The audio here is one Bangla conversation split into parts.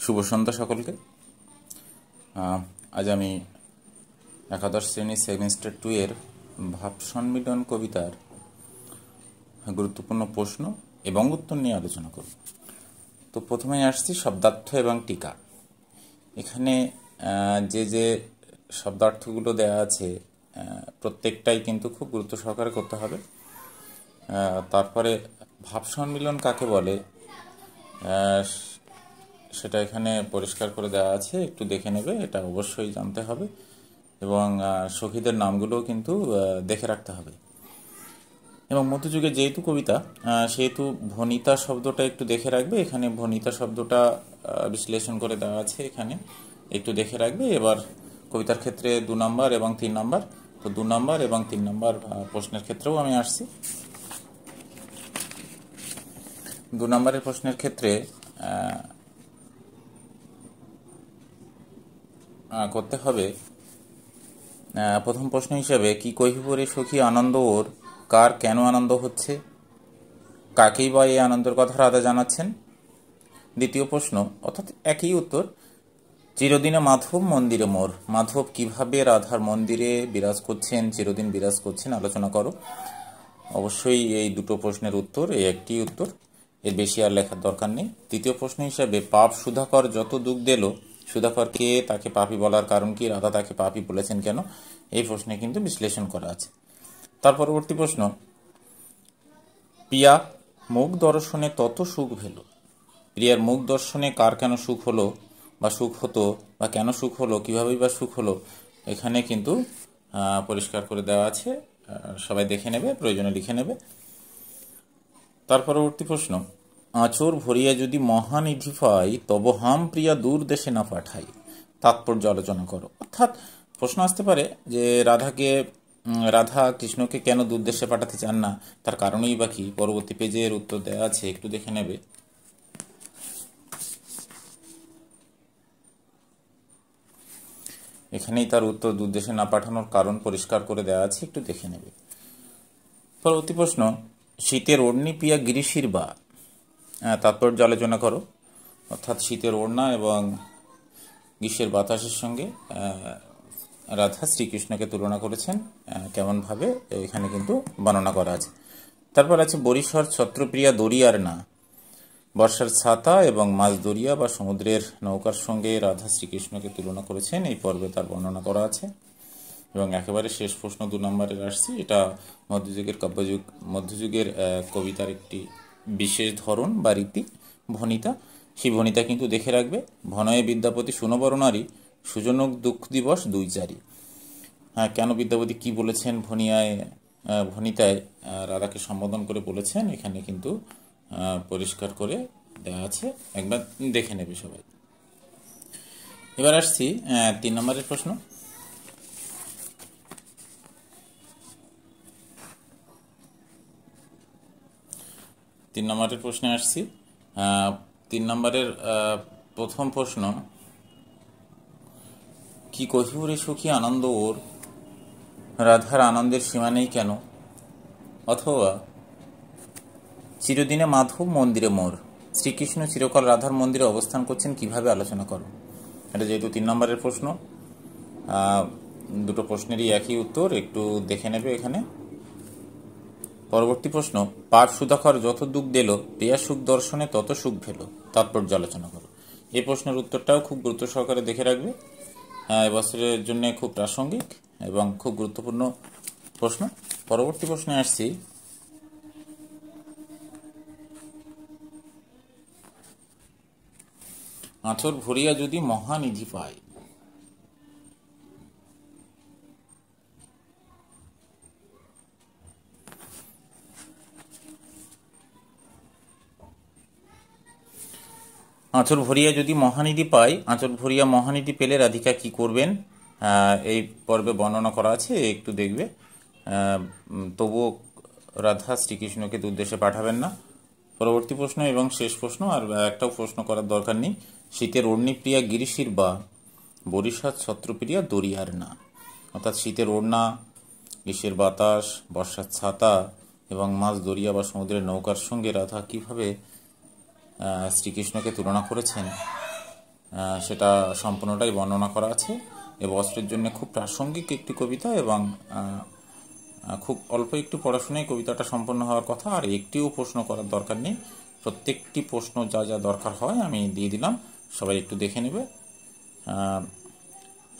শুভ সন্ধ্যা সকলকে। আজ আমি একাদশ শ্রেণী সেমিস্টার 2 এর ভাব সম্মিলন কবিতার গুরুত্বপূর্ণ প্রশ্ন এবং উত্তর নিয়ে আলোচনা করব। তো প্রথমেই আসছি শব্দার্থ এবং টিকা। এখানে যে শব্দার্থগুলো দেওয়া আছে প্রত্যেকটাই কিন্তু খুব গুরুত্ব সহকারে করতে হবে। তারপরে ভাব সম্মিলন কাকে বলে সেটা এখানে পরিষ্কার করে দেওয়া আছে, একটু দেখে নেবে, এটা অবশ্যই জানতে হবে। এবং সখীদের নামগুলোও কিন্তু দেখে রাখতে হবে। এবং মধ্যযুগে যেহেতু কবিতা সেহেতু ভনিতা শব্দটা একটু দেখে রাখবে। এখানে ভনিতা শব্দটা বিশ্লেষণ করে দেওয়া আছে, এখানে একটু দেখে রাখবে। এবার কবিতার ক্ষেত্রে 2 নম্বর এবং 3 নম্বর, তো 2 নম্বর এবং 3 নম্বর প্রশ্নের ক্ষেত্রেও আমি আসছি। 2 নম্বরের প্রশ্নের ক্ষেত্রে করতে হবে প্রথম প্রশ্ন হিসেবে, কি কহিব রে সখী আনন্দ ওর, কার কেন আনন্দ হচ্ছে, কাকেই বা এই আনন্দের কথা রাধা জানাচ্ছেন। দ্বিতীয় প্রশ্ন অর্থাৎ একই উত্তর, চিরদিনে মাধব মন্দিরে মোর, মাধব কিভাবে রাধার মন্দিরে বিরাজ করছেন, চিরদিন বিরাজ করছেন, আলোচনা করো। অবশ্যই এই দুটো প্রশ্নের উত্তর, এই একটি উত্তর, এর বেশি আর লেখার দরকার নেই। তৃতীয় প্রশ্ন হিসাবে, পাপ সুধাকর যত দুঃখ দিল, সুধাকর কে, তাকে পাপী বলার কারণ কি, রাধা তাকে পাপী বলেছেন কেন, এই প্রশ্নে কিন্তু বিশ্লেষণ করা আছে। তার পরবর্তী প্রশ্ন, প্রিয়া মুখ দর্শনে তত সুখ ভেল, প্রিয়ার মুখ দর্শনে কার কেন সুখ হলো বা সুখ হতো, বা কেন সুখ হলো, কীভাবেই বা সুখ হলো, এখানে কিন্তু পরিষ্কার করে দেওয়া আছে, সবাই দেখে নেবে, প্রয়োজনে লিখে নেবে। তার পরবর্তী প্রশ্ন, আঁচর ভরিয়া যদি মহানিধি পাই, তব হাম প্রিয়া দূর দেশে না পাঠাই, তাৎপর্য আলোচনা করো। অর্থাৎ প্রশ্ন আসতে পারে যে রাধা কৃষ্ণকে কেন দূর দেশে পাঠাতে চান না, তার কারণেই বা কি। পরবর্তী পেজের উত্তর দেওয়া আছে, একটু দেখে নেবে। এখানেই তার উত্তর, দূর দেশে না পাঠানোর কারণ পরিষ্কার করে দেওয়া আছে, একটু দেখে নেবে। পরবর্তী প্রশ্ন, শীতের ওড়নি পিয়া গিরিশির বা, তাৎপর্য আলোচনা করো। অর্থাৎ শীতের ওড়না এবং গ্রীষ্মের বাতাসের সঙ্গে রাধা শ্রীকৃষ্ণকে তুলনা করেছেন কেমনভাবে, এখানে কিন্তু বর্ণনা করা আছে। তারপর আছে বরিশর ছত্রপ্রিয়া দরিয়ার না, বর্ষার ছাতা এবং মাছ দরিয়া বা সমুদ্রের নৌকার সঙ্গে রাধা শ্রীকৃষ্ণকে তুলনা করেছেন, এই পর্বে তার বর্ণনা করা আছে। এবং একেবারে শেষ প্রশ্ন 2 নম্বরের আসছি, এটা মধ্যযুগের কবিতার একটি বিশেষ ধরন বা রীতি, ভনিতা। সেই ভনিতা কিন্তু দেখে রাখবে। ভনয়ে বিদ্যাপতি শুনবর নারী, সুজনক দুঃখ দিবস 2-4। হ্যাঁ, কেন বিদ্যাপতি কি বলেছেন ভনিতায় রাধাকে সম্বোধন করে বলেছেন, এখানে কিন্তু পরিষ্কার করে দেওয়া আছে, একবার দেখে নেবে সবাই। এবার আসছি 3 নম্বরের প্রশ্ন। 3 নম্বরের প্রশ্নে আসছি। 3 নম্বরের প্রথম প্রশ্ন, কি কহিব রে সখী আনন্দ ওর, রাধার আনন্দের সীমা নেই কেন, অথবা চিরদিনে মাধব মন্দিরে মোর, শ্রীকৃষ্ণ চিরকাল রাধার মন্দিরে অবস্থান করছেন কিভাবে, আলোচনা করো। এটা যেহেতু 3 নম্বরের প্রশ্ন, দুটো প্রশ্নেরই একই উত্তর, একটু দেখে নেবে এখানে। পরবর্তী প্রশ্ন, পাপ সুধাকর যত দুঃখ দিল, প্রিয়া সুখ দর্শনে তত সুখ ভেল, তাৎপর্য আলোচনা করো। এই প্রশ্নের উত্তরটাও খুব গুরুত্ব সহকারে দেখে রাখবে, এবছরের জন্য খুব প্রাসঙ্গিক এবং খুব গুরুত্বপূর্ণ প্রশ্ন। পরবর্তী প্রশ্নে আসছি, আঁচর ভরিয়া যদি মহানিধি পায়। আঁচর ভরিয়া যদি মহানিধি পায়, আঁচর ভরিয়া মহানিধি পেলে রাধিকা কি করবেন, এই পর্বে বর্ণনা করা আছে, একটু দেখবে। তবুও রাধা শ্রীকৃষ্ণকে দূর দেশে পাঠাবেন না। পরবর্তী প্রশ্ন এবং শেষ প্রশ্ন, আর একটাও প্রশ্ন করার দরকার নেই। শীতের অগ্নিপ্রিয়া গিরিশির বা, বরিশার ছত্রপ্রিয়া দরিয়ার না। অর্থাৎ শীতের ওড়না, গ্রীষ্মের বাতাস, বর্ষার ছাতা এবং মাছ দরিয়া বা সমুদ্রের নৌকার সঙ্গে রাধা কিভাবে শ্রীকৃষ্ণকে তুলনা করেছেন, সেটা সম্পূর্ণটাই বর্ণনা করা আছে। এ বস্ত্রের জন্য খুব প্রাসঙ্গিক একটি কবিতা এবং খুব অল্প একটু পড়াশোনায় কবিতাটা সম্পন্ন হওয়ার কথা, আর একটিও প্রশ্ন করার দরকার নেই। প্রত্যেকটি প্রশ্ন যা যা দরকার হয় আমি দিয়ে দিলাম, সবাই একটু দেখে নেবে।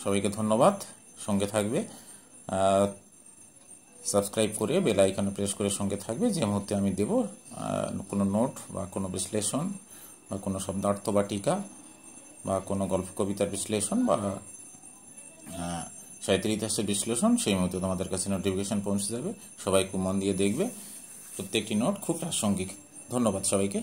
সবাইকে ধন্যবাদ, সঙ্গে থাকবে, সাবস্ক্রাইব করে বেল আইকনে প্রেস করে সঙ্গে থাকবে। যে মুহূর্তে আমি দেব কোনো নোট বা কোনো বিশ্লেষণ বা কোনো শব্দার্থ বা টিকা বা কোনো গল্প কবিতার বিশ্লেষণ বা সাহিত্যের ইতিহাসের বিশ্লেষণ, সেই মুহূর্তে তোমাদের কাছে নোটিফিকেশন পৌঁছে যাবে। সবাই খুব মন দিয়ে দেখবে, প্রত্যেকটি নোট খুব প্রাসঙ্গিক। ধন্যবাদ সবাইকে।